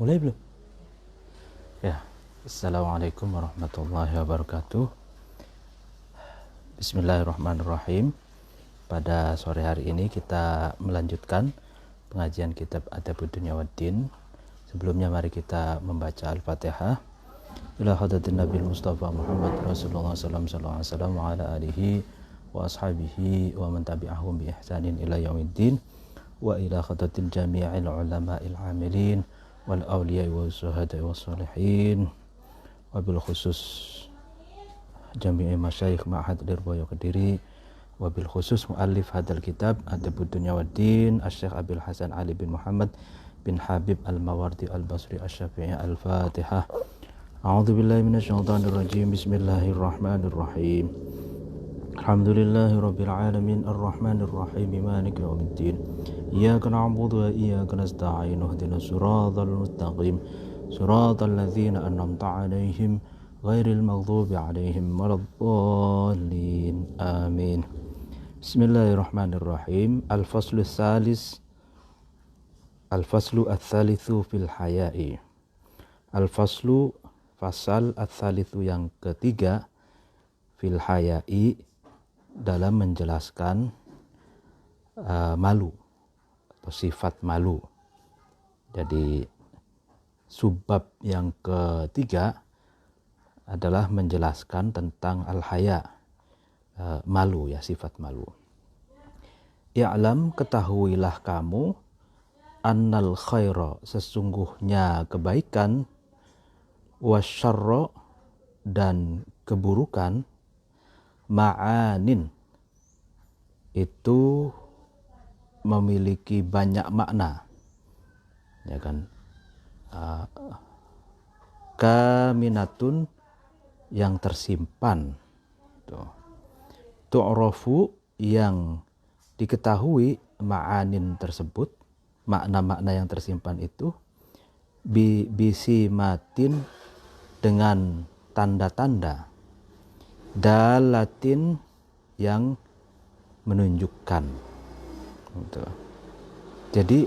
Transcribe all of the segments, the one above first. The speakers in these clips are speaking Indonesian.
Mulai belum? Ya. Assalamualaikum warahmatullahi wabarakatuh. Bismillahirrahmanirrahim. Pada sore hari ini kita melanjutkan pengajian kitab Adabud Dunya Waddin. Sebelumnya mari kita membaca Al-Fatihah. Ila hadratin Nabi Mustafa Muhammad Rasulullah sallallahu alaihi wasallam wa ala alihi wa ashabihi wa man tabi'ahum bi ihsanin ila yaumiddin wa ila hadratin jami'il ulama'il amilin wal awliya wa syuhada wa salihin wabil khusus jami'i masyayikh ma'had Lirboyo Kediri, wabil khusus muallif hadal kitab Adabud Dunya Waddin Asy-Syaikh Abil Hasan Ali bin Muhammad bin Habib Al-Mawardi Al-Basri Asy-Syafi'i. Al-Fatihah. A'udzu billahi minasyaitonir rajim. Bismillahirrahmanirrahim. Alhamdulillahirabbil alamin arrahmanir rahim maliki yaumiddin. Iyyaka na'budu wa iyyaka nasta'in. Ihdinas siratal mustaqim. Siratal ladzina an'amta 'alaihim ghairil maghdubi 'alaihim waladdallin. Amin. Bismillahirrahmanirrahim. Al-faslu tsalis. Al-faslu ats-tsalitsu fil haya'i. Al-faslu fasal ats-tsalitsu yang ketiga fil haya'i dalam menjelaskan malu atau sifat malu. Jadi subbab yang ketiga adalah menjelaskan tentang al-haya, malu, ya, sifat malu. I'lam, ketahuilah kamu, annal khaira, sesungguhnya kebaikan, wasyarra, dan keburukan, ma'anin, itu memiliki banyak makna, ya kan? Kaminatun, yang tersimpan, tu'rafu, yang diketahui, ma'anin tersebut, makna-makna yang tersimpan itu, bisimatin, dengan tanda-tanda, dalatin, yang menunjukkan. Jadi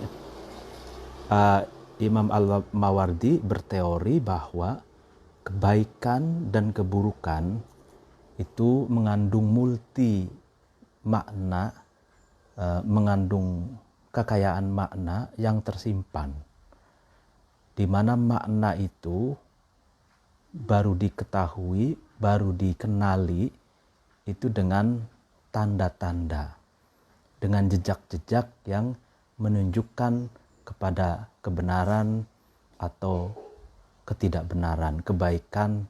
Imam Al-Mawardi berteori bahwa kebaikan dan keburukan itu mengandung multi makna, mengandung kekayaan makna yang tersimpan, di mana makna itu baru diketahui, baru dikenali itu dengan tanda-tanda, dengan jejak-jejak yang menunjukkan kepada kebenaran atau ketidakbenaran, kebaikan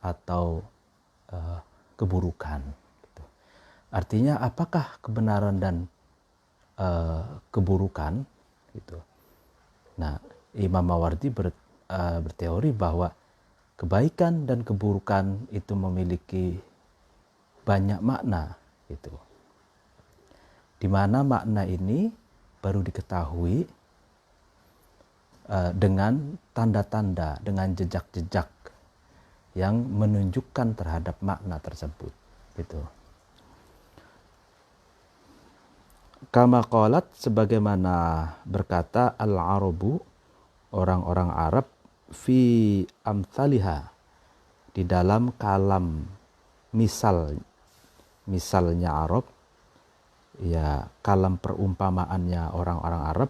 atau keburukan. Artinya apakah kebenaran dan keburukan? Nah, Imam Mawardi berteori bahwa kebaikan dan keburukan itu memiliki banyak makna, di mana makna ini baru diketahui dengan tanda-tanda, dengan jejak-jejak yang menunjukkan terhadap makna tersebut, Kama qalat, sebagaimana berkata al-arabu, orang-orang Arab, fi amthaliha, di dalam kalam misalnya Arab, ya, kalam perumpamaannya orang-orang Arab.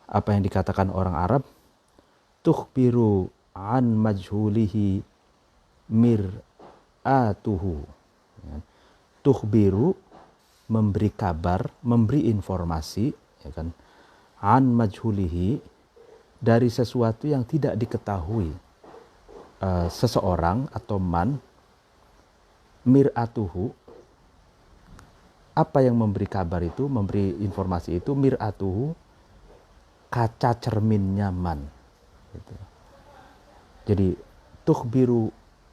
Apa yang dikatakan orang Arab? Tukhbiru an majhulihi mir'atuhu. Tukhbiru, memberi kabar, memberi informasi, ya kan, an majhulihi, dari sesuatu yang tidak diketahui seseorang atau man, mir'atuhu. Apa yang memberi kabar itu, memberi informasi itu, mir'atuhu, kaca cerminnya man. Jadi tukhbiru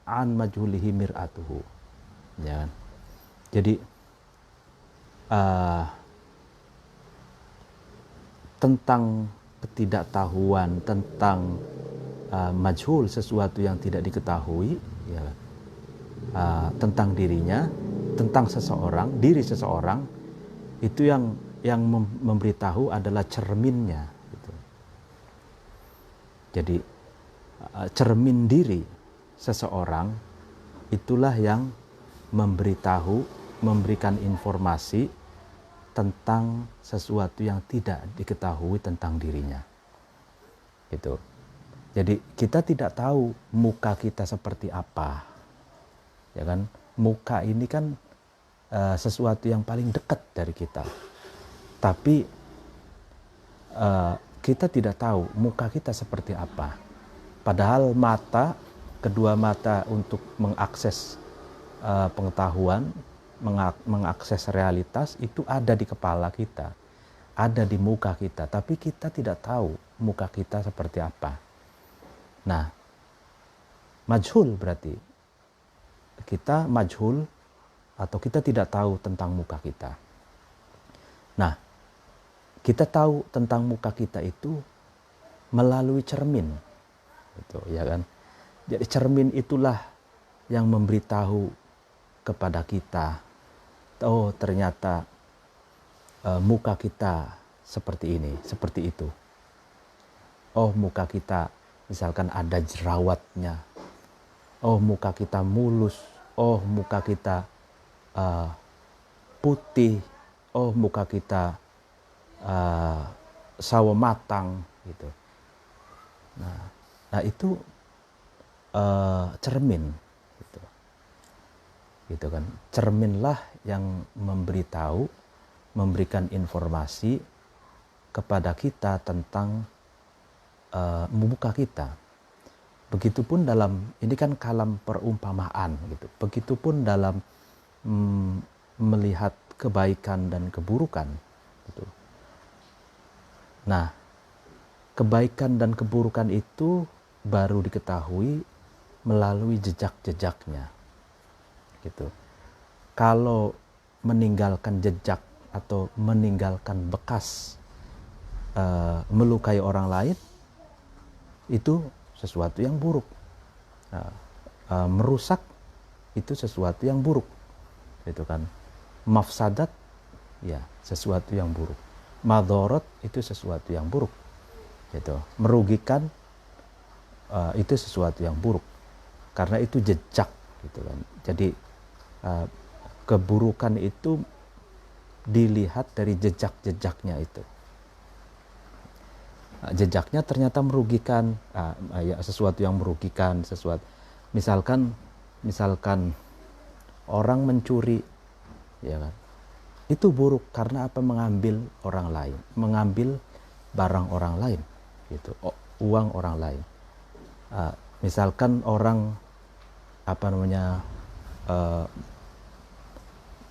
an majhulihi mir'atuhu, ya. Jadi tentang ketidaktahuan, tentang majhul, sesuatu yang tidak diketahui, ya, tentang dirinya, tentang seseorang, diri seseorang, itu yang memberitahu adalah cerminnya, Jadi cermin diri seseorang itulah yang memberikan informasi tentang sesuatu yang tidak diketahui tentang dirinya. Gitu. Jadi kita tidak tahu muka kita seperti apa. Ya kan? Muka ini kan sesuatu yang paling dekat dari kita. Tapi kita tidak tahu muka kita seperti apa. Padahal kedua mata untuk mengakses pengetahuan, mengakses realitas itu ada di kepala kita, ada di muka kita. Tapi kita tidak tahu muka kita seperti apa. Nah, majhul berarti kita majhul atau kita tidak tahu tentang muka kita. Nah, kita tahu tentang muka kita itu melalui cermin, gitu, ya kan? Jadi cermin itulah yang memberitahu kepada kita, oh ternyata muka kita seperti ini, seperti itu. Oh muka kita misalkan ada jerawatnya, oh muka kita mulus, oh muka kita putih, oh muka kita sawo matang, gitu. Nah itu cermin, gitu kan. Cerminlah yang memberikan informasi kepada kita tentang muka kita. Begitupun dalam, ini kan kalam perumpamaan gitu. Begitupun dalam melihat kebaikan dan keburukan gitu. Nah, kebaikan dan keburukan itu baru diketahui melalui jejak-jejaknya. Gitu. Kalau meninggalkan jejak atau meninggalkan bekas melukai orang lain, itu sesuatu yang buruk. Merusak itu sesuatu yang buruk, gitu kan. Mafsadat ya sesuatu yang buruk. Madharat itu sesuatu yang buruk, gitu. Merugikan itu sesuatu yang buruk, karena itu jejak, gitu kan. Jadi keburukan itu dilihat dari jejak-jejaknya itu. Jejaknya ternyata merugikan, ya sesuatu yang merugikan, sesuatu. Misalkan orang mencuri, ya kan? Itu buruk karena apa? Mengambil orang lain, mengambil barang orang lain, gitu, uang orang lain. Misalkan orang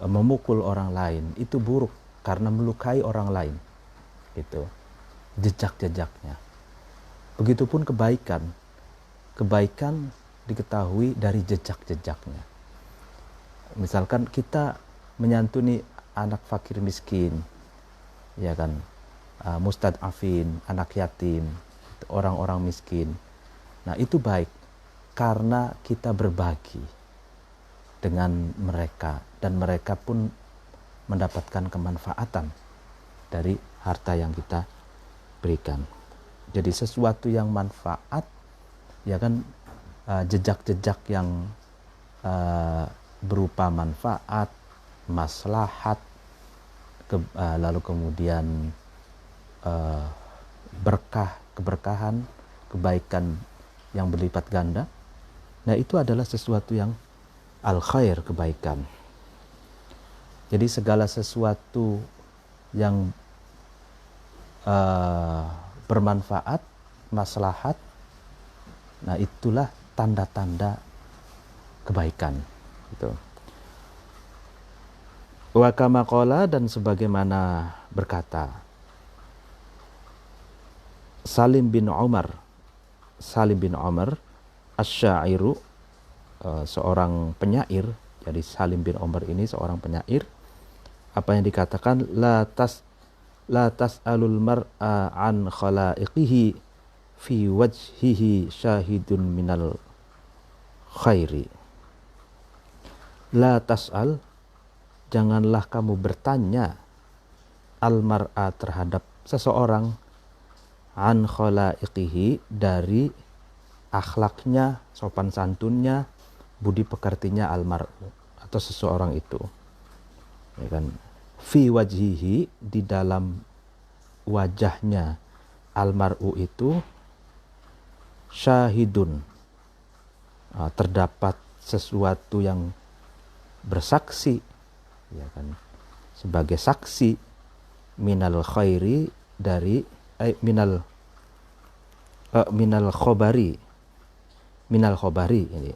memukul orang lain, itu buruk karena melukai orang lain, gitu. Jejak-jejaknya. Begitupun kebaikan diketahui dari jejak-jejaknya. Misalkan kita menyantuni anak fakir miskin, ya kan, mustad'afin, anak yatim, orang-orang miskin. Nah itu baik karena kita berbagi dengan mereka dan mereka pun mendapatkan kemanfaatan dari harta yang kita berikan. Jadi sesuatu yang manfaat, ya kan, jejak-jejak yang berupa manfaat, maslahat, lalu kemudian keberkahan, kebaikan yang berlipat ganda. Nah itu adalah sesuatu yang al-khair, kebaikan. Jadi segala sesuatu yang bermanfaat, maslahat, nah itulah tanda-tanda kebaikan, gitu. Wa kama qala, dan sebagaimana berkata Salim bin Umar asy-syairu, seorang penyair. Jadi Salim bin Umar ini seorang penyair. Apa yang dikatakan, la tas'alul mar'a an khalaiqihi fi wajhihi syahidun minal khairi. La tas'al, janganlah kamu bertanya al mar'a, terhadap seseorang, an khalaiqihi, dari akhlaknya, sopan santunnya, budi pekertinya almar'u, atau seseorang itu, ya kan, fi wajhihi, di dalam wajahnya almar'u itu, syahidun, terdapat sesuatu yang bersaksi, ya kan, sebagai saksi, minal khairi, dari minal khobari, ini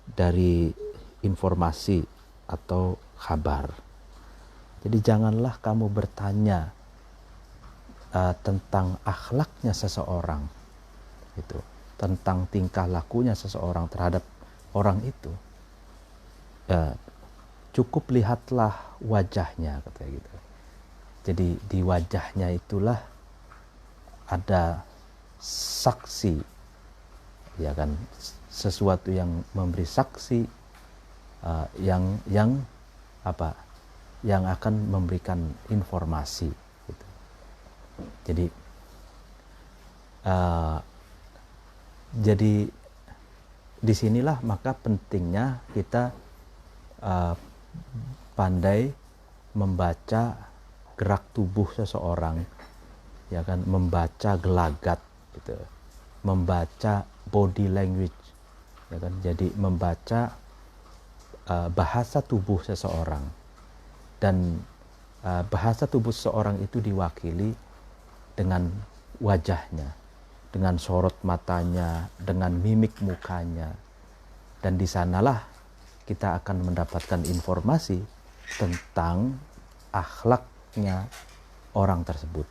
dari informasi atau kabar. Jadi janganlah kamu bertanya tentang akhlaknya seseorang, itu, tentang tingkah lakunya seseorang terhadap orang itu. Cukup lihatlah wajahnya, katanya gitu. Jadi di wajahnya itulah ada saksi, ya kan, sesuatu yang memberi saksi, yang apa, yang akan memberikan informasi, gitu. Jadi disinilah maka pentingnya kita pandai membaca gerak tubuh seseorang, ya kan, membaca gelagat, gitu, membaca body language, ya kan, jadi membaca bahasa tubuh seseorang. Dan bahasa tubuh seseorang itu diwakili dengan wajahnya, dengan sorot matanya, dengan mimik mukanya. Dan di sanalah kita akan mendapatkan informasi tentang akhlaknya orang tersebut.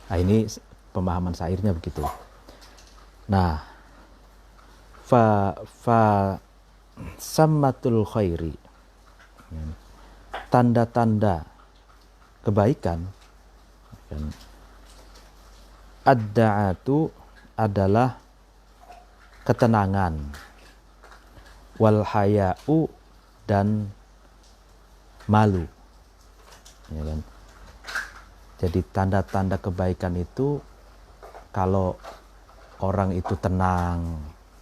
Nah, ini pemahaman syairnya begitu. Nah, fa sammatul khairi, tanda-tanda kebaikan, ad-da'atu adalah ketenangan, wal haya'u, dan malu, ya kan. Jadi tanda-tanda kebaikan itu kalau orang itu tenang,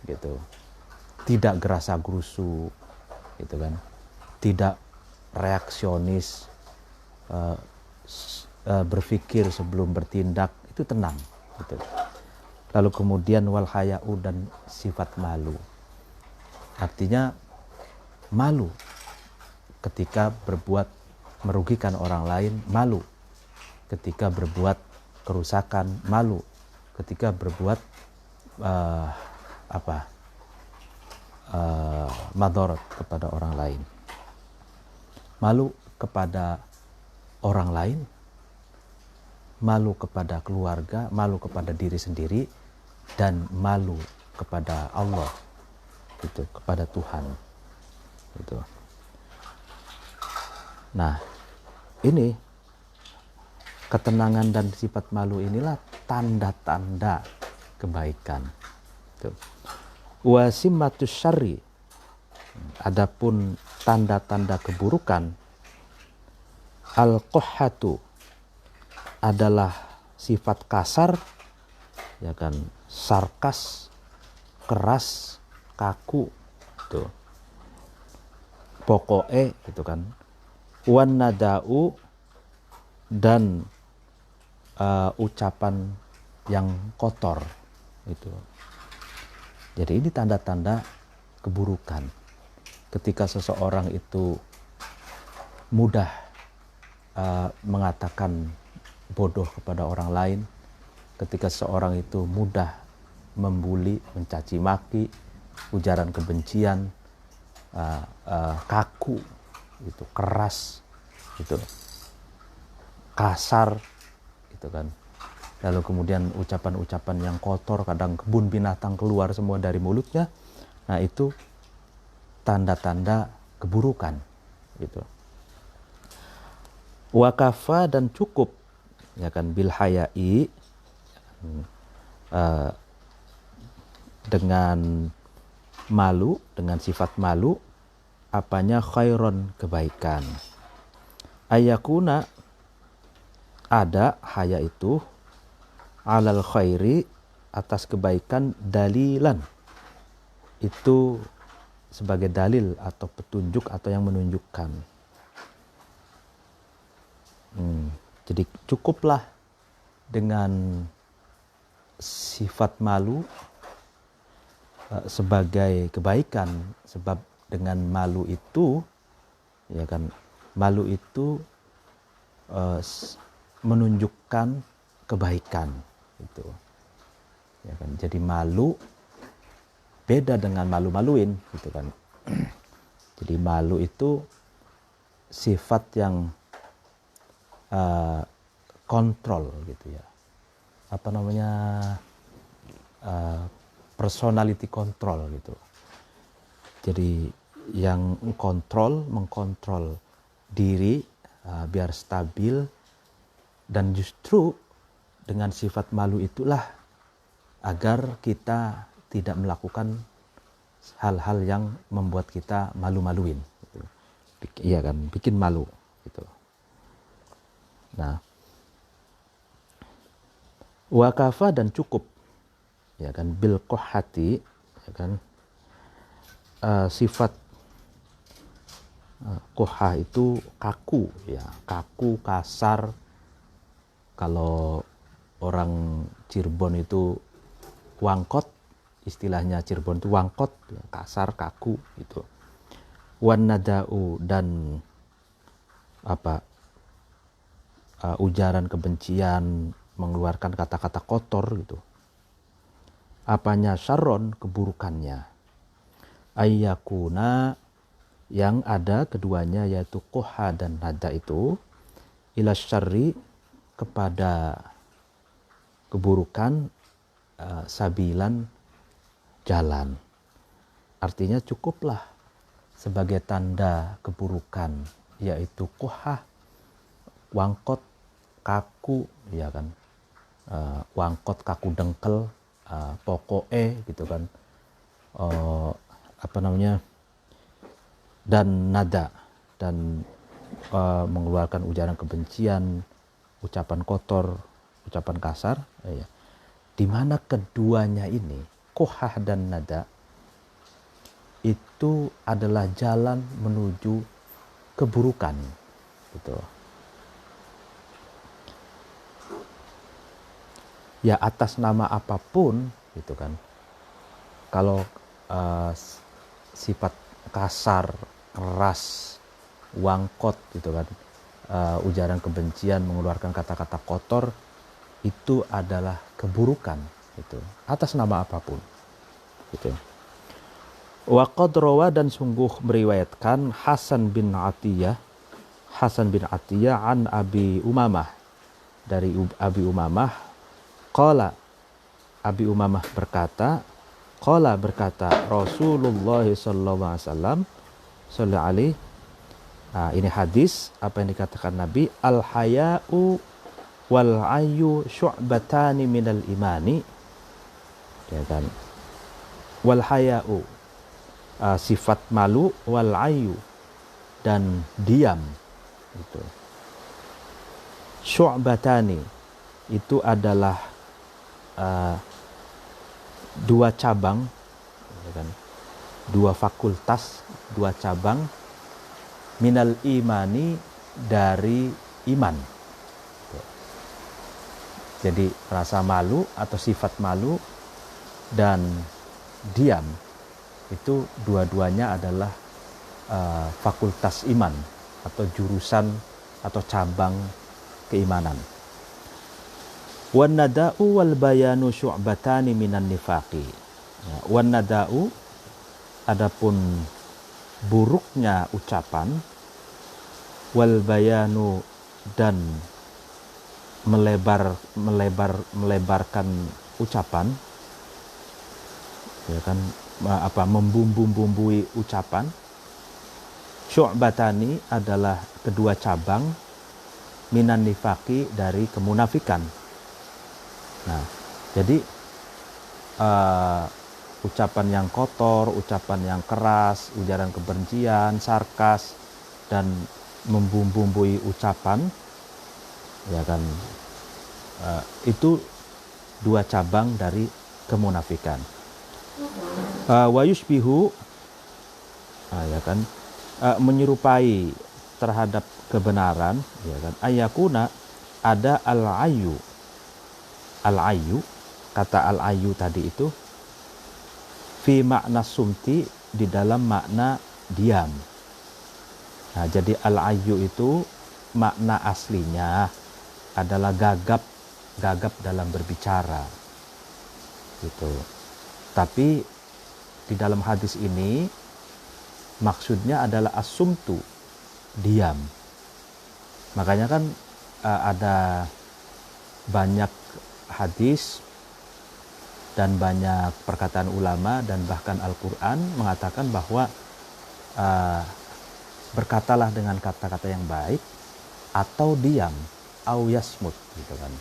gitu, tidak gerasa gerusu, gitu kan, tidak reaksionis, berpikir sebelum bertindak, itu tenang, gitu. Lalu kemudian wal haya'u, dan sifat malu, artinya malu ketika berbuat merugikan orang lain, malu ketika berbuat kerusakan, malu ketika berbuat madarat kepada orang lain, malu kepada orang lain, malu kepada keluarga, malu kepada diri sendiri, dan malu kepada Allah, gitu, kepada Tuhan, gitu. Nah, ini ketenangan dan sifat malu inilah tanda-tanda kebaikan. Wasimatus syarri, adapun tanda-tanda keburukan, al-quhhatu adalah sifat kasar, ya kan, sarkas, keras, kaku, tuh, pokoknya, gitu kan. Wan nada'u, dan ucapan yang kotor, itu. Jadi ini tanda-tanda keburukan. Ketika seseorang itu mudah mengatakan bodoh kepada orang lain, ketika seseorang itu mudah membuli, mencaci maki, ujaran kebencian, kaku, itu, keras, itu, kasar, itu kan. Lalu kemudian ucapan-ucapan yang kotor, kadang kebun binatang keluar semua dari mulutnya. Nah, itu tanda-tanda keburukan, gitu. Wakafa, dan cukup, ya kan, bil haya'i, dengan malu, dengan sifat malu, apanya, khairon, kebaikan. Ayakuna, ada haya itu alal khairi, atas kebaikan, dalilan, itu sebagai dalil atau petunjuk atau yang menunjukkan. Jadi cukuplah dengan sifat malu sebagai kebaikan, sebab dengan malu itu, ya kan, malu itu menunjukkan kebaikan itu, ya kan. Jadi malu beda dengan malu-maluin gitu kan. Jadi malu itu sifat yang kontrol gitu ya, apa namanya, personality control gitu. Jadi yang mengkontrol diri biar stabil, dan justru dengan sifat malu itulah agar kita tidak melakukan hal-hal yang membuat kita malu-maluin gitu. Iya kan, bikin malu gitu. Nah, wakafa, dan cukup, ya kan, bil kohati, ya kan, sifat kohah itu kaku, ya, kaku, kasar. Kalau orang Cirebon itu wangkot, istilahnya Cirebon itu wangkot, ya, kasar, kaku gitu. Wan nada'u, dan ujaran kebencian, mengeluarkan kata-kata kotor gitu. Apanya? Syarron, keburukannya. Ayyakuna, yang ada keduanya, yaitu koha dan nada itu, ila syarri, kepada keburukan, sabilan, jalan. Artinya cukuplah sebagai tanda keburukan, yaitu koha, wangkot, kaku, ya kan, wangkot, kaku, dengkel, pokoe gitu kan, dan nada, dan mengeluarkan ujaran kebencian, ucapan kotor, ucapan kasar, ya. Di mana keduanya ini, kohah dan nada, itu adalah jalan menuju keburukan gitu. Ya, atas nama apapun gitu kan. Kalau sifat kasar, keras, wangkot gitu kan, ujaran kebencian, mengeluarkan kata-kata kotor, itu adalah keburukan gitu, atas nama apapun gitu. Wa qad rawa, dan sungguh meriwayatkan Hasan bin Atiyah an Abi Umamah, dari Abi Umamah, qala, Abi Umamah berkata, qala, berkata Rasulullah sallallahu alaihi wasallam, sallallahu alaihi. Ini hadis, apa yang dikatakan Nabi, al haya'u wal ayu syu'batani minal imani, ya kan. Wal haya'u, sifat malu, wal ayu, dan diam gitu. Syu'batani, itu adalah dua cabang, ya kan, dua fakultas, dua cabang, minal imani, dari iman. Jadi rasa malu atau sifat malu dan diam, itu dua-duanya adalah fakultas iman atau jurusan atau cabang keimanan. Wan nada'u wal bayanu syu'batani minan nifaqi. Wan nada'u, adapun buruknya ucapan, wal bayanu, dan melebarkan ucapan, ya kan, membumbui ucapan. Syu'batani adalah kedua cabang, minan nifaqi, dari kemunafikan. Nah, jadi ucapan yang kotor, ucapan yang keras, ujaran kebencian, sarkas, dan membumbui ucapan, ya kan. Itu dua cabang dari kemunafikan. Wa yushbihu, ya kan, menyerupai terhadap kebenaran, ya kan, ayakuna, ada al-ayu. Al-ayu, kata al-ayu tadi itu fi makna sumti, di dalam makna diam. Nah, jadi al-ayu itu makna aslinya adalah gagap dalam berbicara gitu. Tapi di dalam hadis ini maksudnya adalah asumtu, diam. Makanya kan ada banyak hadis dan banyak perkataan ulama dan bahkan Al-Quran mengatakan bahwa berkatalah dengan kata-kata yang baik atau diam, au yasmut, gitu kan.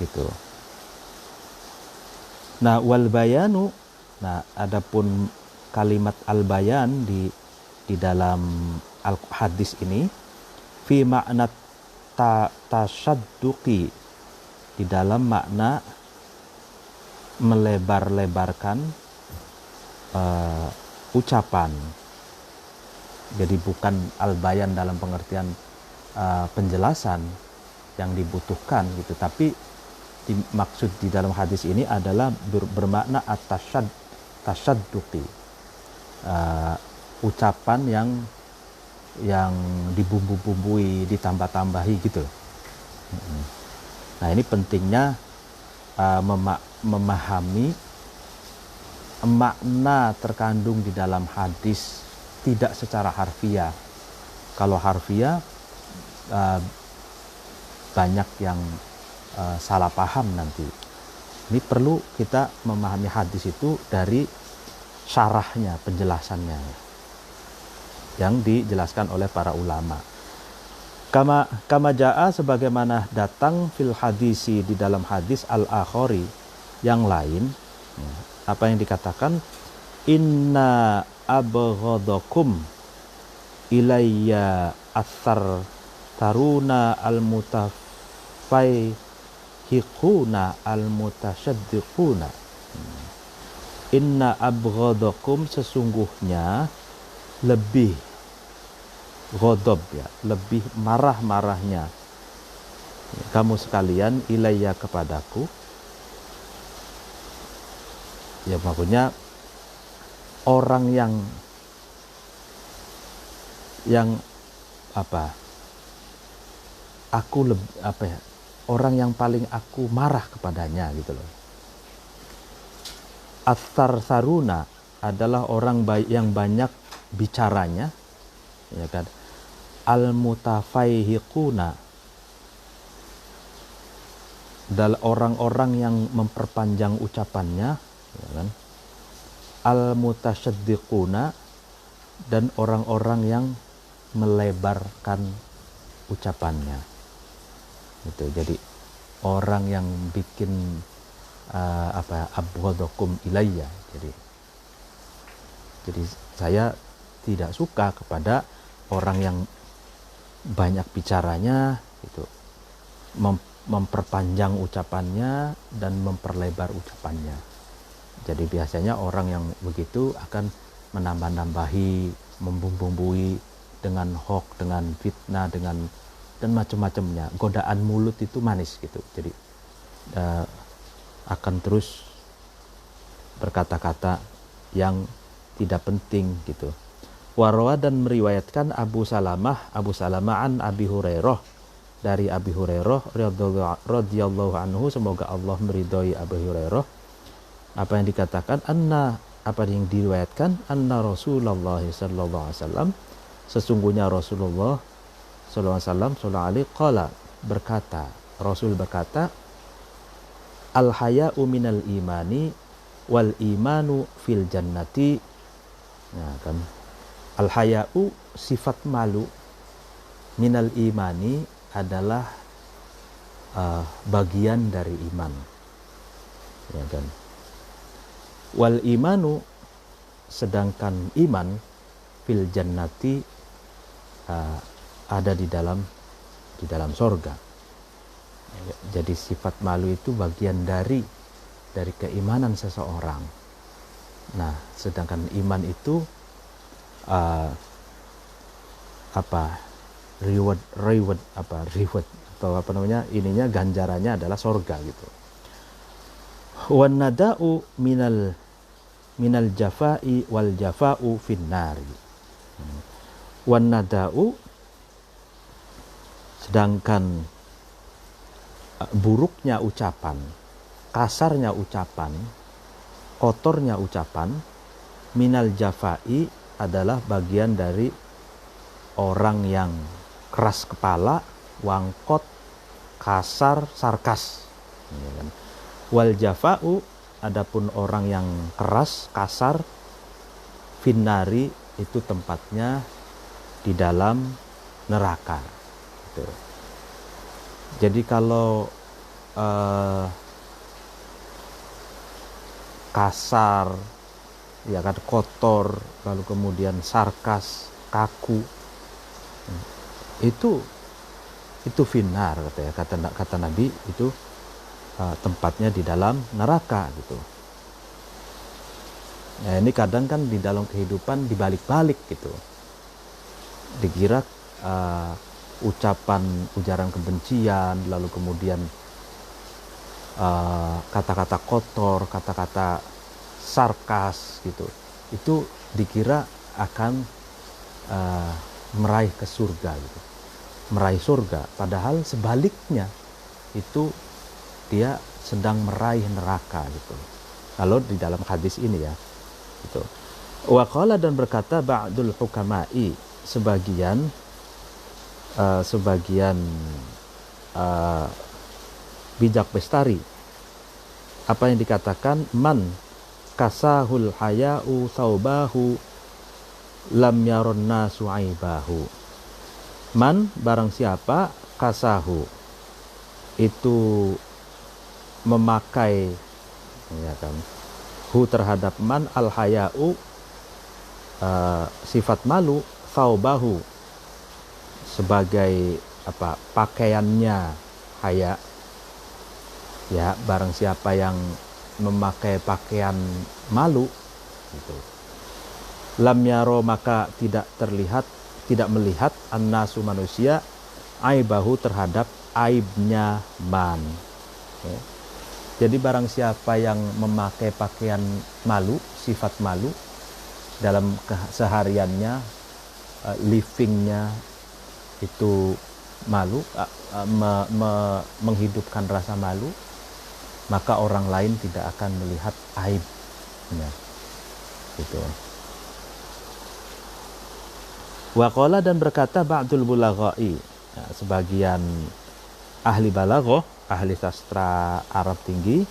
Gitu. Nah, wal bayanu, nah adapun kalimat al-bayan di dalam hadis ini fi makna tasyadduqi, di dalam makna melebar-lebarkan ucapan. Jadi bukan al-bayan dalam pengertian penjelasan yang dibutuhkan gitu, tapi maksud di dalam hadis ini adalah bermakna tasyadduqi, ucapan yang dibumbu-bumbui, ditambah-tambahi gitu. Nah, ini pentingnya memahami makna terkandung di dalam hadis tidak secara harfiah. Kalau harfiah banyak yang salah paham nanti. Ini perlu kita memahami hadis itu dari syarahnya, penjelasannya yang dijelaskan oleh para ulama. Kama jaa, sebagaimana datang fil hadisi, di dalam hadis al-akhari yang lain, apa yang dikatakan, inna abghadakum ilayya athar taruna al-mutafaihiquna al-mutasyaddiquna. Inna abghadakum, sesungguhnya lebih ghodob, ya, lebih marah-marahnya kamu sekalian, ilayya, kepadaku, ya maksudnya orang yang apa, aku lebih apa ya, orang yang paling aku marah kepadanya gitu loh. Athar saruna adalah orang yang banyak bicaranya, ya kan. Al-mutafaihiquna adalah orang-orang yang memperpanjang ucapannya, ya kan. Al-mutasyaddiquna, dan orang-orang yang melebarkan ucapannya. Itu jadi orang yang bikin abghadakum ilayya. Jadi saya tidak suka kepada orang yang banyak bicaranya, itu memperpanjang ucapannya dan memperlebar ucapannya. Jadi biasanya orang yang begitu akan menambah-nambahi, membumbui dengan hoax, dengan fitnah, dan macam-macamnya. Godaan mulut itu manis gitu. Jadi akan terus berkata-kata yang tidak penting gitu. Warwa, dan meriwayatkan Abu Salamah an Abi Hurairah, dari Abi Hurairah radhiyallahu anhu, semoga Allah meridhoi Abu Hurairah, apa yang dikatakan, apa yang diriwayatkan, anna Rasulullah sallallahu alaihi wasallam, sesungguhnya Rasulullah sallallahu alaihi wasallam qala, berkata, Rasul berkata, al haya'u minal imani wal imanu fil jannati. Nah, kan, al haya'u, sifat malu, minal imani, adalah bagian dari iman, ya kan. Wal imanu, sedangkan iman, fil jannati, ada di dalam sorga. Jadi sifat malu itu bagian dari keimanan seseorang. Nah, sedangkan iman itu reward atau ininya ganjarannya adalah sorga gitu. Wan nada'u minal jafai wal jafa'u finnari. Wan nada'u, sedangkan buruknya ucapan, kasarnya ucapan, kotornya ucapan, minal jafai adalah bagian dari orang yang keras kepala, wangkot, kasar, sarkas. Ya kan? Wal jafa'u, adapun orang yang keras, kasar, finnari, itu tempatnya di dalam neraka. Gitu. Jadi kalau kasar, ya kan, kotor, lalu kemudian sarkas, kaku, itu finnar, kata Nabi, itu tempatnya di dalam neraka gitu. Ya, ini kadang kan di dalam kehidupan dibalik-balik gitu, dikira ujaran kebencian, lalu kemudian kata-kata kotor, kata-kata sarkas gitu, itu dikira akan meraih ke surga gitu, meraih surga, padahal sebaliknya itu dia sedang meraih neraka gitu. Kalau di dalam hadis ini ya gitu. Wa qala, dan berkata ba'dul hukama'i, sebagian bijak bestari, apa yang dikatakan, man kasahul haya'u thawbahu lam yaron nasu aibahu. Man, barang siapa, kasahu, itu memakai, ya kan, hu terhadap man, al haya'u, sifat malu, thawbahu, sebagai pakaiannya haya. Ya, barang siapa yang memakai pakaian malu gitu, lam yaro, maka tidak melihat annasu, manusia, aibahu, terhadap aibnya man. Ya. Jadi barang siapa yang memakai pakaian malu, sifat malu dalam kesehariannya, livingnya itu malu, menghidupkan rasa malu, maka orang lain tidak akan melihat aibnya gitu. Wa qala, dan berkata ba'dul bulaghai, sebagian ahli balaghah, ahli sastra Arab tinggi,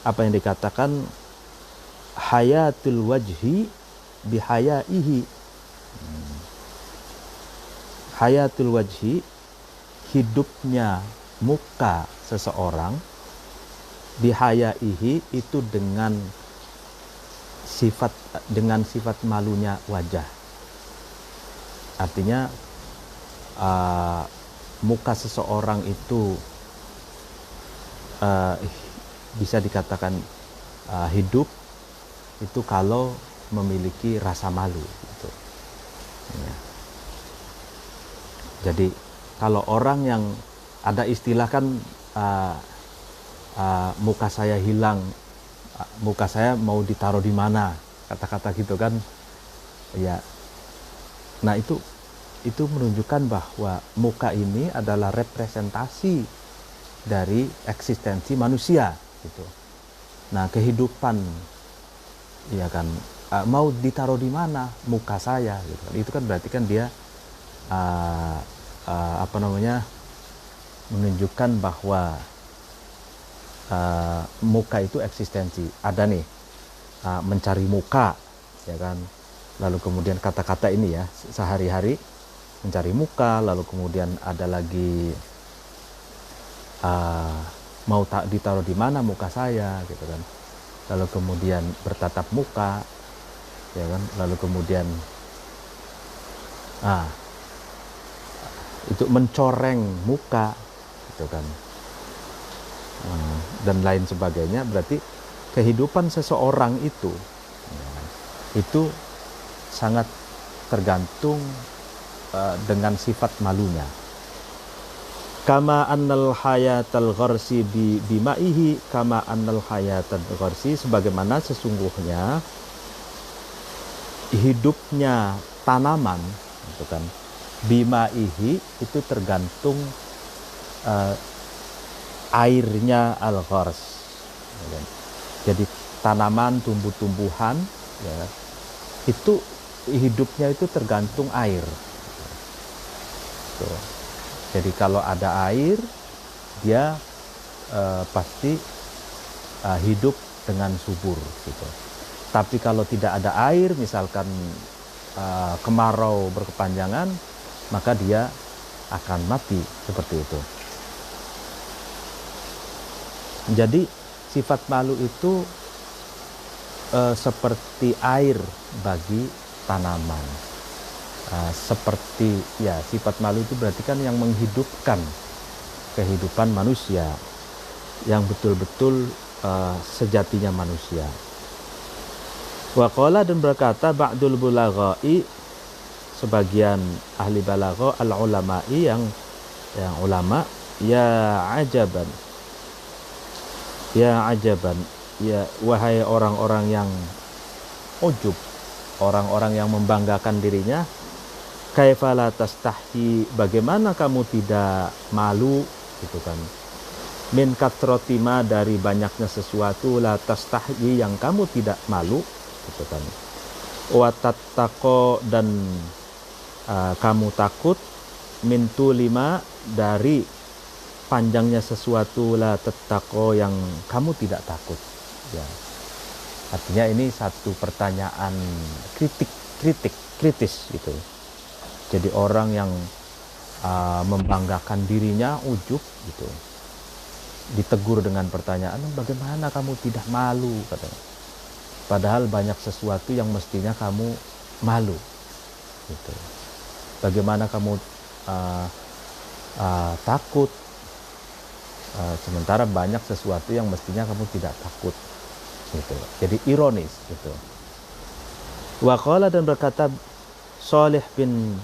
apa yang dikatakan, hayatul wajhi bihayaihi. Hayatul wajhi, hidupnya muka seseorang, bihayaihi, itu dengan sifat malunya wajah. Artinya muka seseorang itu bisa dikatakan hidup itu kalau memiliki rasa malu gitu. Ya. Jadi kalau orang yang ada istilah kan, muka saya hilang, muka saya mau ditaruh di mana, kata-kata gitu kan ya. Nah, itu menunjukkan bahwa muka ini adalah representasi dari eksistensi manusia gitu. Nah, kehidupan, ya kan, mau ditaruh di mana muka saya gitu. Itu kan berarti kan dia menunjukkan bahwa muka itu eksistensi. Ada nih mencari muka, ya kan. Lalu kemudian kata-kata ini ya, sehari-hari mencari muka, lalu kemudian ada lagi mau ditaruh di mana muka saya gitu kan. Lalu kemudian bertatap muka, ya kan. Lalu kemudian itu mencoreng muka gitu kan. dan lain sebagainya, berarti kehidupan seseorang itu sangat tergantung dengan sifat malunya. Kama annal hayatal gharsi bimaihi kama annal hayatal gharsi, sebagaimana sesungguhnya hidupnya tanaman gitu kan, bimaihi itu tergantung airnya al-ghars. Jadi tanaman, tumbuh-tumbuhan ya, itu hidupnya itu tergantung air. Tuh. Jadi kalau ada air, dia pasti hidup dengan subur gitu. Tapi kalau tidak ada air, misalkan kemarau berkepanjangan, maka dia akan mati seperti itu. Jadi sifat malu itu seperti air bagi tanaman. Seperti ya, sifat malu itu berarti kan yang menghidupkan kehidupan manusia, yang betul-betul sejatinya manusia. Wa qala, dan berkata ba'dul bulaghai, sebagian ahli balagha, al ulama'i, yang ulama, ya ajaban, ya wahai orang-orang yang ujub, orang-orang yang membanggakan dirinya, kaifa la tastahyi, bagaimana kamu tidak malu gitu kan, min katrotima, dari banyaknya sesuatu, la tastahyi, yang kamu tidak malu gitu kan, wa tattaqo, dan kamu takut, min tulima, dari panjangnya sesuatu, la tattaqo, yang kamu tidak takut ya. Artinya ini satu pertanyaan kritis gitu. Jadi orang yang membanggakan dirinya, ujub gitu, ditegur dengan pertanyaan, bagaimana kamu tidak malu katanya. Padahal banyak sesuatu yang mestinya kamu malu gitu. Bagaimana kamu takut sementara banyak sesuatu yang mestinya kamu tidak takut gitu. Jadi ironis gitu. Wa qala, dan berkata Shalih bin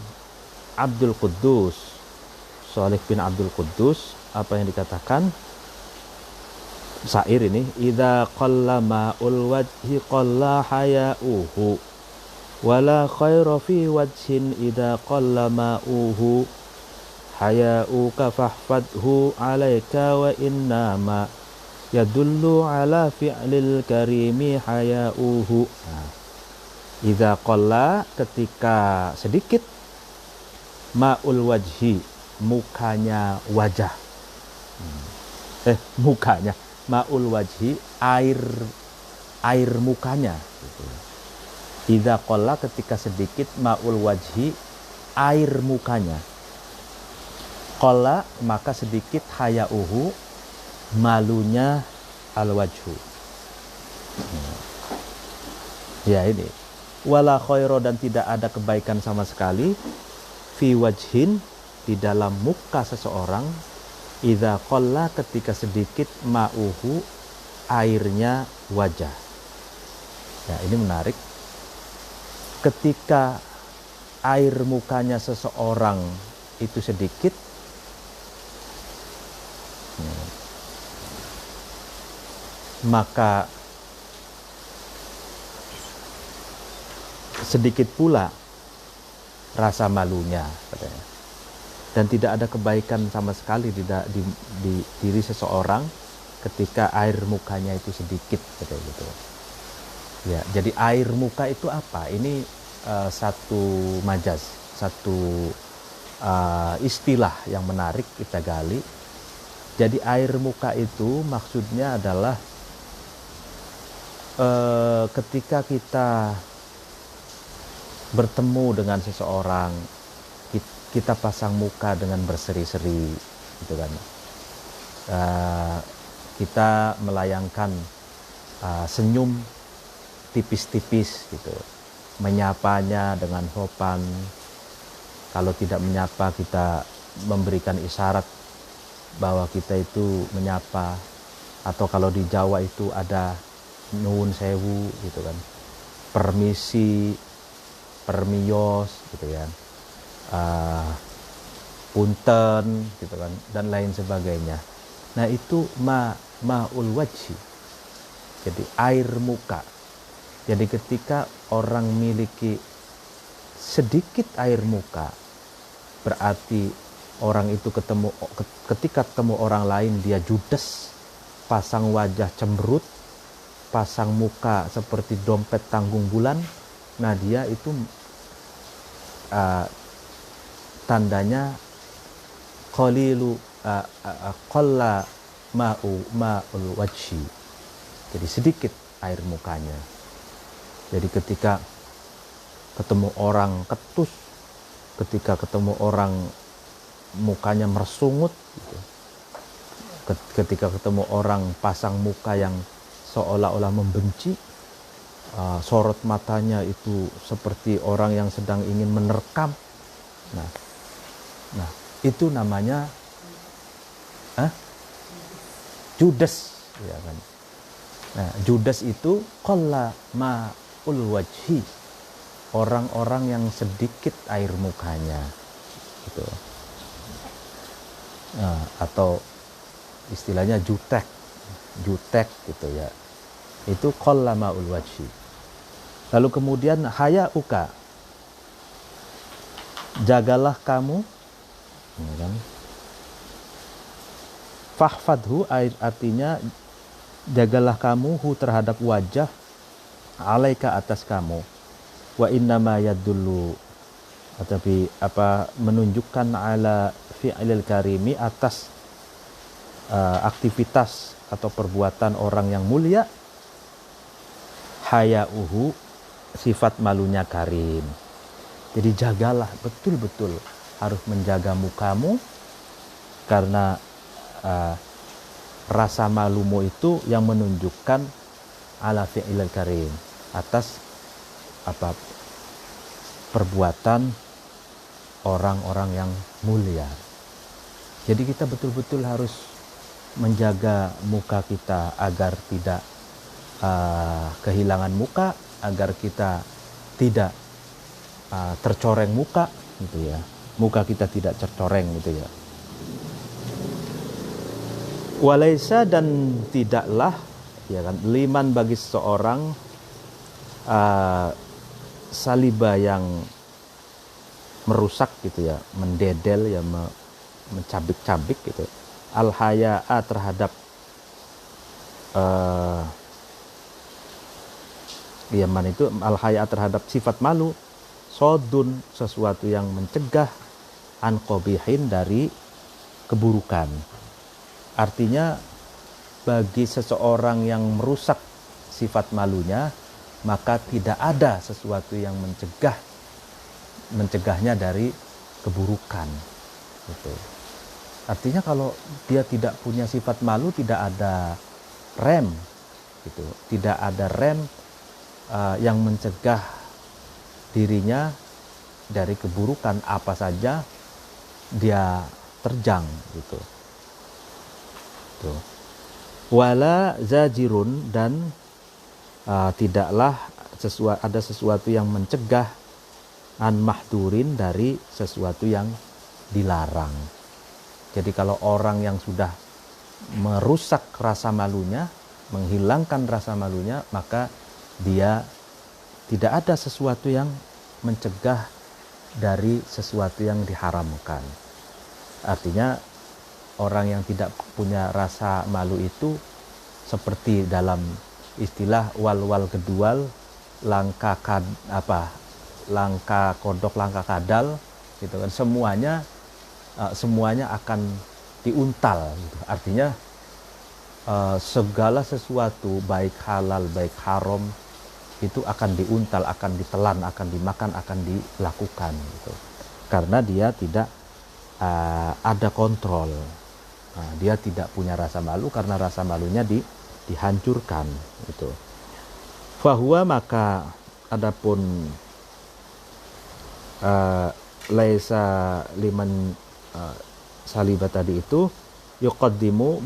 Abdul Quddus, apa yang dikatakan syair ini, idza qalla ma'ul wajhi qalla haya'uhu wala khaira fi wajhin idza qalla ma'uhu haya'uka fahfadhu alaika wa innama yadullu ala fi'lil karimi haya'uhu. Idza qalla, ketika sedikit, ma'ul wajhi, mukanya wajah, mukanya, ma'ul wajhi, air mukanya gitu. Idza qalla, ketika sedikit, ma'ul wajhi, air mukanya, qalla, maka sedikit, haya'uhu, malunya al wajhu. Ya ini, wala khaira, dan tidak ada kebaikan sama sekali, fi wajhin, di dalam muka seseorang, idza qalla, ketika sedikit, ma'uhu, airnya wajah. Ya, ini menarik. Ketika air mukanya seseorang itu sedikit, maka sedikit pula rasa malunya katanya. Dan tidak ada kebaikan sama sekali di diri seseorang ketika air mukanya itu sedikit katanya gitu. Ya, jadi air muka itu apa? Ini satu majaz, satu istilah yang menarik kita gali. Jadi air muka itu maksudnya adalah ketika kita bertemu dengan seseorang, kita pasang muka dengan berseri-seri gitu kan, kita melayangkan senyum tipis-tipis gitu, menyapanya dengan sopan. Kalau tidak menyapa, kita memberikan isyarat bahwa kita itu menyapa. atau kalau di Jawa itu ada nuwun sewu gitu kan, permisi, permios gitu kan, punten gitu kan, dan lain sebagainya. Nah itu ma'ul wajhi, jadi air muka. Jadi ketika orang miliki sedikit air muka, berarti orang itu ketika ketemu orang lain dia judes, pasang wajah cemberut, pasang muka seperti dompet tanggung bulan. Nah dia itu tandanya qalilu qalla ma'ul wajhi, jadi sedikit air mukanya. Jadi ketika ketemu orang ketus, ketika ketemu orang mukanya mersungut gitu, ketika ketemu orang pasang muka yang seolah-olah membenci, sorot matanya itu seperti orang yang sedang ingin menerkam. Nah itu namanya judes, ya kan. Nah judes itu qalla ma'ul wajhi, orang-orang yang sedikit air mukanya gitu. Nah, atau istilahnya jutek gitu ya, itu qalla ma'ul wajhi. Lalu kemudian hayauka, jagalah kamu, ya kan? Fahfadhu artinya jagalah kamu hu terhadap wajah, alaika atas kamu, wa innama yadullu, tapi menunjukkan ala fi'lil karimi, atas aktivitas atau perbuatan orang yang mulia, hayauhu sifat malunya karim. Jadi jagalah betul-betul, harus menjaga mukamu, karena rasa malumu itu yang menunjukkan ala fi'lil karim, atas perbuatan orang-orang yang mulia. Jadi kita betul-betul harus menjaga muka kita agar tidak kehilangan muka, agar kita tidak tercoreng muka gitu ya. Muka kita tidak tercoreng gitu ya. Walaisa, dan tidaklah, ya kan, liman bagi seseorang, saliba yang merusak gitu ya, mendedel ya, mencabik-cabik gitu, al-haya'a terhadap yaman itu al-haya'a terhadap sifat malu, sodun sesuatu yang mencegah, an qabihin dari keburukan. Artinya bagi seseorang yang merusak sifat malunya, maka tidak ada sesuatu yang mencegahnya dari keburukan gitu. Artinya kalau dia tidak punya sifat malu, tidak ada rem gitu, tidak ada rem yang mencegah dirinya dari keburukan apa saja dia terjang gitu. Wala zajirun, dan tidaklah ada sesuatu yang mencegah, an mahdurin dari sesuatu yang dilarang. Jadi kalau orang yang sudah merusak rasa malunya, menghilangkan rasa malunya, maka dia tidak ada sesuatu yang mencegah dari sesuatu yang diharamkan. Artinya orang yang tidak punya rasa malu itu seperti dalam istilah wal gedual, langka kodok langka kadal gitu kan, semuanya akan diuntal gitu. Artinya segala sesuatu baik halal baik haram itu akan diuntal, akan ditelan, akan dimakan, akan dilakukan gitu. Karena dia tidak ada kontrol. Dia tidak punya rasa malu, karena rasa malunya dihancurkan gitu. Fahuwa, maka adapun laisa liman saliba tadi itu, yuqaddimu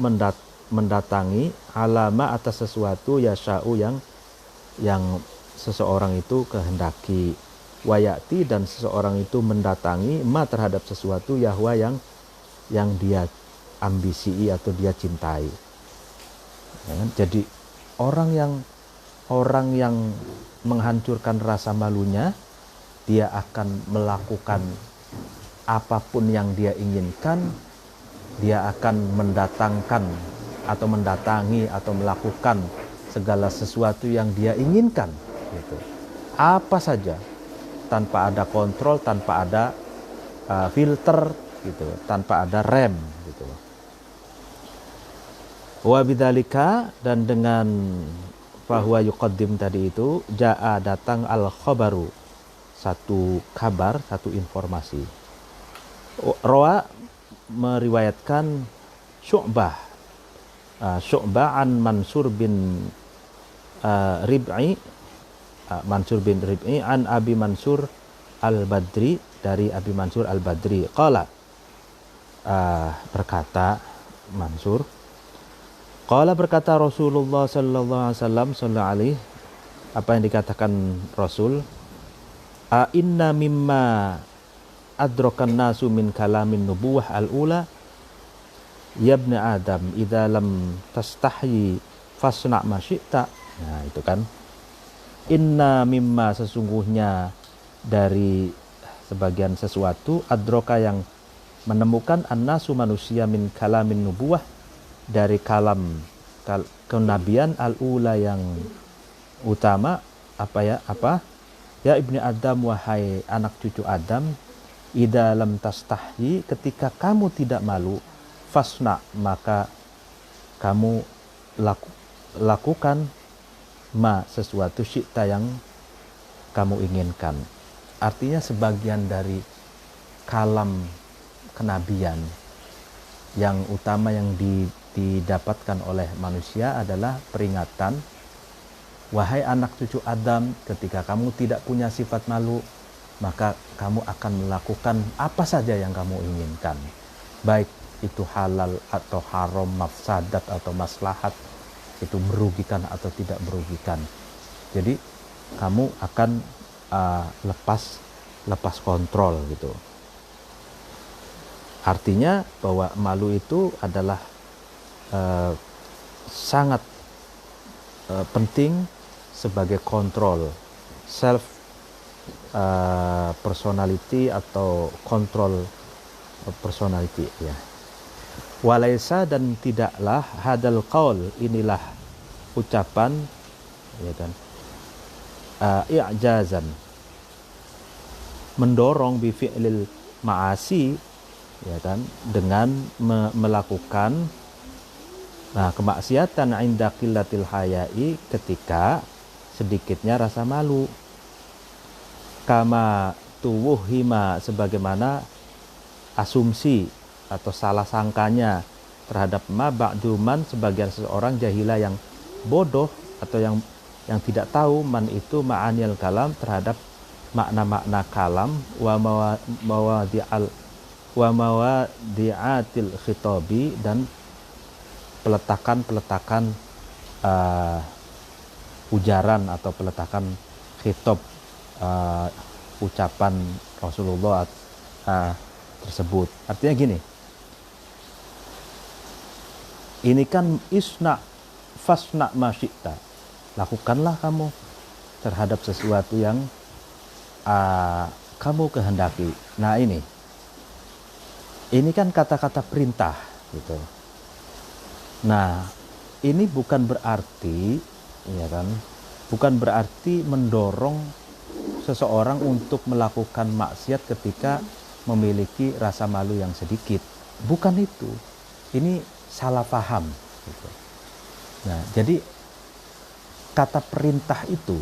mendatangi alama atas sesuatu yasha'u yang seseorang itu kehendaki, wayati dan seseorang itu mendatangi ma terhadap sesuatu yahwa yang dia ambisi atau dia cintai. Ya kan? Jadi orang yang menghancurkan rasa malunya, dia akan melakukan apapun yang dia inginkan, dia akan mendatangkan atau mendatangi atau melakukan segala sesuatu yang dia inginkan gitu. Apa saja, tanpa ada kontrol, tanpa ada filter gitu, tanpa ada rem gitu. Wa bidzalika, dan dengan fahuwa yuqaddim tadi itu, jaa datang al khabaru, satu kabar, satu informasi. Rawa meriwayatkan Syu'bah an Mansur bin Rib'i, Mansur bin Rib'i an Abi Mansur al-Badri, dari Abi Mansur al-Badri, qala, berkata Mansur, qala berkata Rasulullah sallallahu alaihi wasallam, apa yang dikatakan Rasul, inna mimma adrakan nasu min kalamin nubuwah al-ula yabna Adam idza lam tastahyi fasna' ma syi'ta. Nah, itu kan, inna mimma, sesungguhnya dari sebagian sesuatu, adroka yang menemukan, annasu manusia, min kalamin nubuwah, dari kalam kenabian, al-ula yang utama, apa ya ibni Adam, wahai anak cucu Adam, idza lam tastahyi, ketika kamu tidak malu, fasna, maka kamu lakukan ma, sesuatu, syi'ta, yang kamu inginkan. Artinya sebagian dari kalam kenabian yang utama yang didapatkan oleh manusia adalah peringatan, wahai anak cucu Adam, ketika kamu tidak punya sifat malu, maka kamu akan melakukan apa saja yang kamu inginkan, baik itu halal atau haram, mafsadat atau maslahat, itu merugikan atau tidak merugikan. Jadi kamu akan lepas kontrol gitu. Artinya bahwa malu itu adalah sangat penting sebagai kontrol self personality atau kontrol personality ya. Walaisa, dan tidaklah, hadal qaul, inilah ucapan, ya kan, i'jazan, mendorong, bi fi'lil ma'asi, ya kan, dengan melakukan kemaksiatan, inda qillatil haya'i, ketika sedikitnya rasa malu, kama tuwuhima, sebagaimana asumsi atau salah sangkanya terhadap ma ba'duman, sebagian seseorang, jahila, yang bodoh atau yang tidak tahu, man itu ma'anil kalam, terhadap makna-makna kalam, wa mawadi'atil khitabi, dan peletakan ujaran atau peletakan khitab, ucapan Rasulullah tersebut. Artinya gini, ini kan isna fasna ma syi'ta, lakukanlah kamu terhadap sesuatu yang kamu kehendaki. Nah, ini kan kata-kata perintah gitu. Nah, ini bukan berarti, ya kan, bukan berarti mendorong seseorang untuk melakukan maksiat ketika memiliki rasa malu yang sedikit. Bukan itu. Ini salah paham gitu. Nah, jadi kata perintah itu,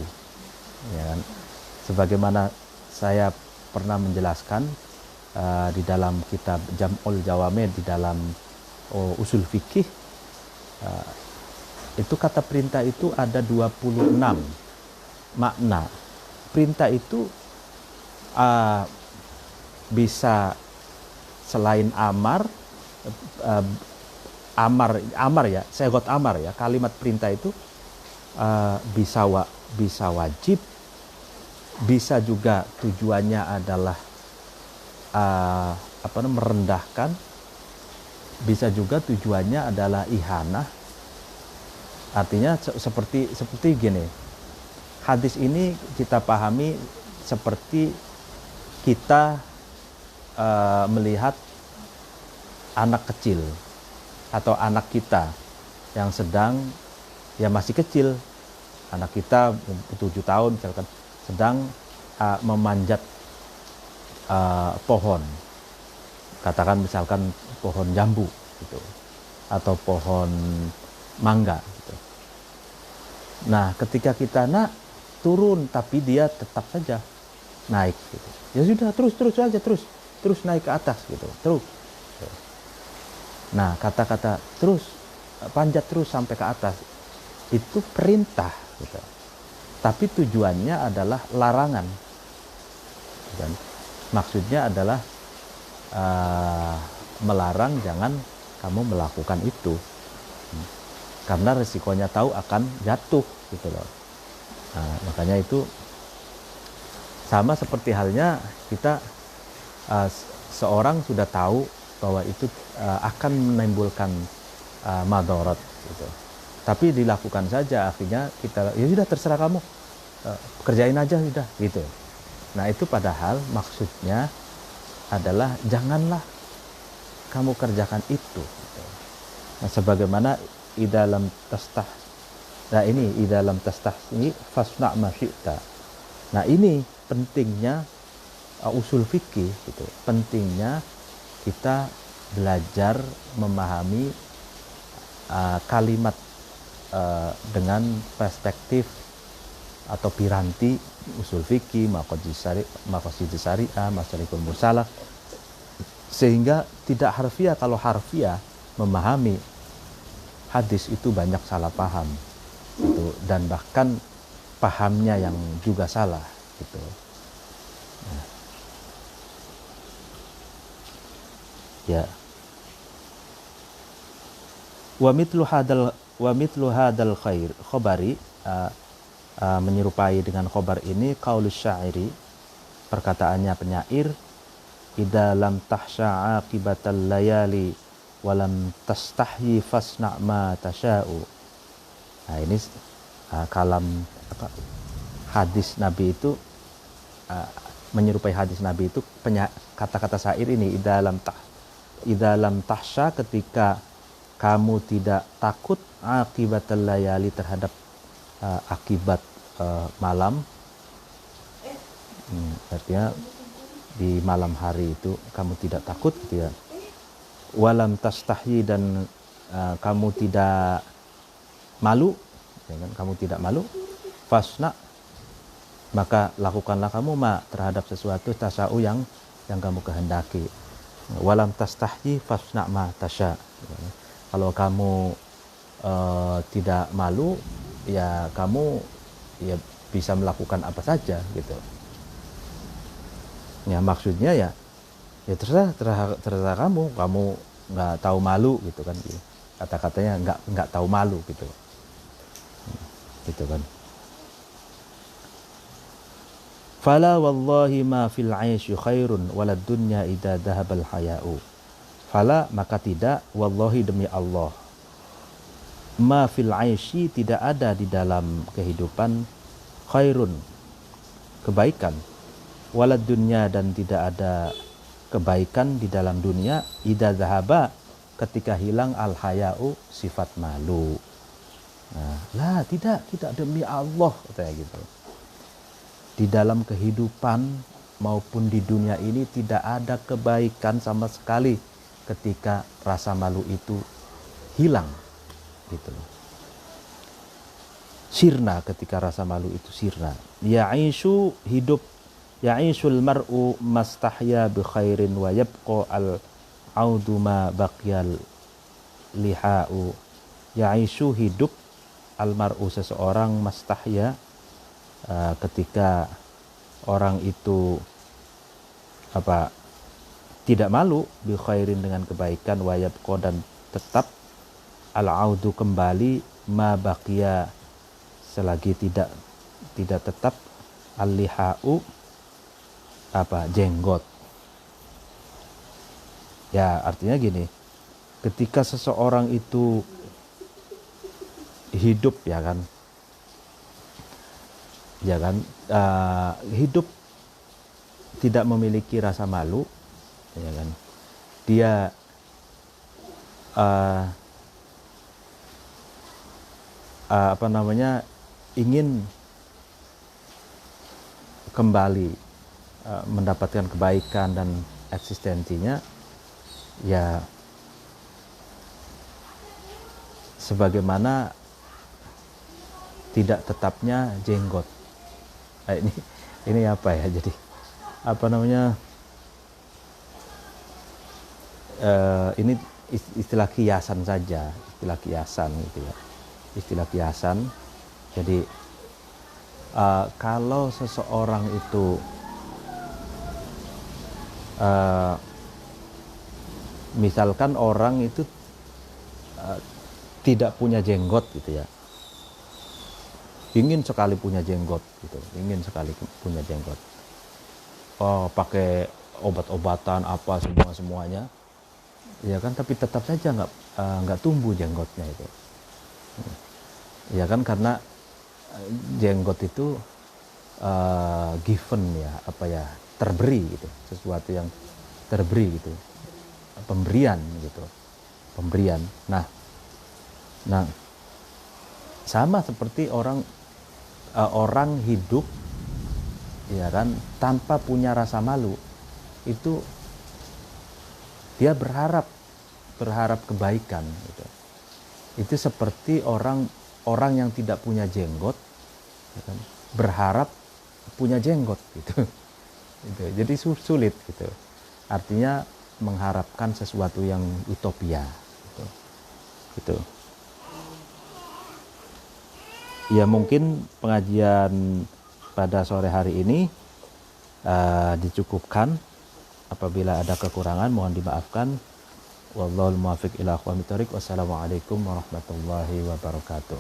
ya kan, sebagaimana saya pernah menjelaskan di dalam kitab Jam'ul Jawami, di dalam usul fikih, itu kata perintah itu ada 26 makna. Perintah itu bisa selain amar, amar ya, segot amar ya, kalimat perintah itu bisa wajib, bisa juga tujuannya adalah merendahkan, bisa juga tujuannya adalah ihanah. Artinya seperti gini, hadis ini kita pahami seperti kita melihat anak kecil atau anak kita yang sedang, ya masih kecil, anak kita 7 tahun misalkan, sedang memanjat pohon, katakan misalkan pohon jambu gitu, atau pohon mangga gitu. Nah ketika kita turun, tapi dia tetap saja naik gitu, ya sudah terus naik ke atas gitu, terus. Nah kata-kata terus panjat terus sampai ke atas itu perintah gitu. Tapi tujuannya adalah larangan. Dan maksudnya adalah melarang jangan kamu melakukan itu. Karena resikonya tahu akan jatuh gitu loh. Nah, makanya itu sama seperti halnya kita seorang sudah tahu bahwa itu akan menimbulkan madarat gitu. Tapi dilakukan saja, akhirnya kita ya sudah terserah kamu, kerjain aja sudah gitu. Nah itu padahal maksudnya adalah janganlah kamu kerjakan itu gitu. Nah sebagaimana idalam tastahni fasna ma syi'ta. Nah ini pentingnya usul fikih gitu. Pentingnya kita belajar memahami kalimat dengan perspektif atau piranti usul fikih, maqasidus syariah, masalikul mursalah, sehingga tidak harfiah. Kalau harfiah memahami hadis itu banyak salah paham gitu, dan bahkan pahamnya yang juga salah gitu. Nah. Ya. Wa mithlu hadal khobari, menyerupai dengan khobar ini, qaulus syairi, perkataannya penyair, idza lam tahsha aqibatal layali walam tastahyi fasna ma tasha'u. Nah ini kalam hadis Nabi itu, menyerupai hadis Nabi itu kata-kata syair ini, idza lam tahsha, ketika kamu tidak takut aqibatal layali, terhadap akibat malam, artinya di malam hari itu kamu tidak takut gitu ya. Walam tastahyi, dan kamu tidak malu, ya kan? Kamu tidak malu, fasna, maka lakukanlah kamu terhadap sesuatu tasa'u yang kamu kehendaki. Walam tastahyi fasna ma tasya. Kalau kamu tidak malu, ya kamu ya bisa melakukan apa saja gitu. Ya maksudnya ya terserah kamu nggak tahu malu gitu kan, kata-katanya nggak tahu malu gitu kan. Fala wallahi ma fil 'aishi khairun walad dunya idza dhahabal haya'u. Fala, maka tidak, wallahi demi Allah, ma fil 'aishi, tidak ada di dalam kehidupan, khairun, kebaikan, walad dunya, dan tidak ada kebaikan di dalam dunia, idza dhahaba, ketika hilang al haya'u, sifat malu. Nah, tidak demi Allah, katanya gitu. Di dalam kehidupan maupun di dunia ini tidak ada kebaikan sama sekali ketika rasa malu itu hilang gitu loh. Sirna, ketika rasa malu itu sirna. Ya'ishu, hidup, ya'ishul mar'u mastahya bi khairin wa yabqa al audu ma baqyal liha'u. Ya'ishu, hidup, al mar'u, seseorang, mastahya, ketika orang itu tidak malu, bi khairin, dengan kebaikan, wa yabqa, dan tetap, al-audu kembali, ma baqiya selagi tidak tetap, al-liha'u jenggot. Ya artinya gini, ketika seseorang itu hidup hidup tidak memiliki rasa malu, ya kan, dia ingin kembali mendapatkan kebaikan dan eksistensinya, ya sebagaimana tidak tetapnya jenggot. Ini apa ya, jadi ini istilah kiasan saja, istilah kiasan gitu ya, istilah kiasan. Jadi kalau seseorang itu misalkan orang itu tidak punya jenggot gitu ya, ingin sekali punya jenggot gitu, pakai obat-obatan apa semuanya, ya kan, tapi tetap saja nggak tumbuh jenggotnya itu, ya kan, karena jenggot itu given ya, terberi gitu, sesuatu yang terberi gitu, pemberian. Nah sama seperti orang hidup, ya kan, tanpa punya rasa malu, itu dia berharap kebaikan gitu. Itu seperti orang yang tidak punya jenggot, ya kan, berharap punya jenggot gitu. Jadi sulit gitu. Artinya mengharapkan sesuatu yang utopia gitu. Ya mungkin pengajian pada sore hari ini dicukupkan. Apabila ada kekurangan mohon dimaafkan. Wallahul muwaffiq ila aqwamit thoriq. Wassalamualaikum warahmatullahi wabarakatuh.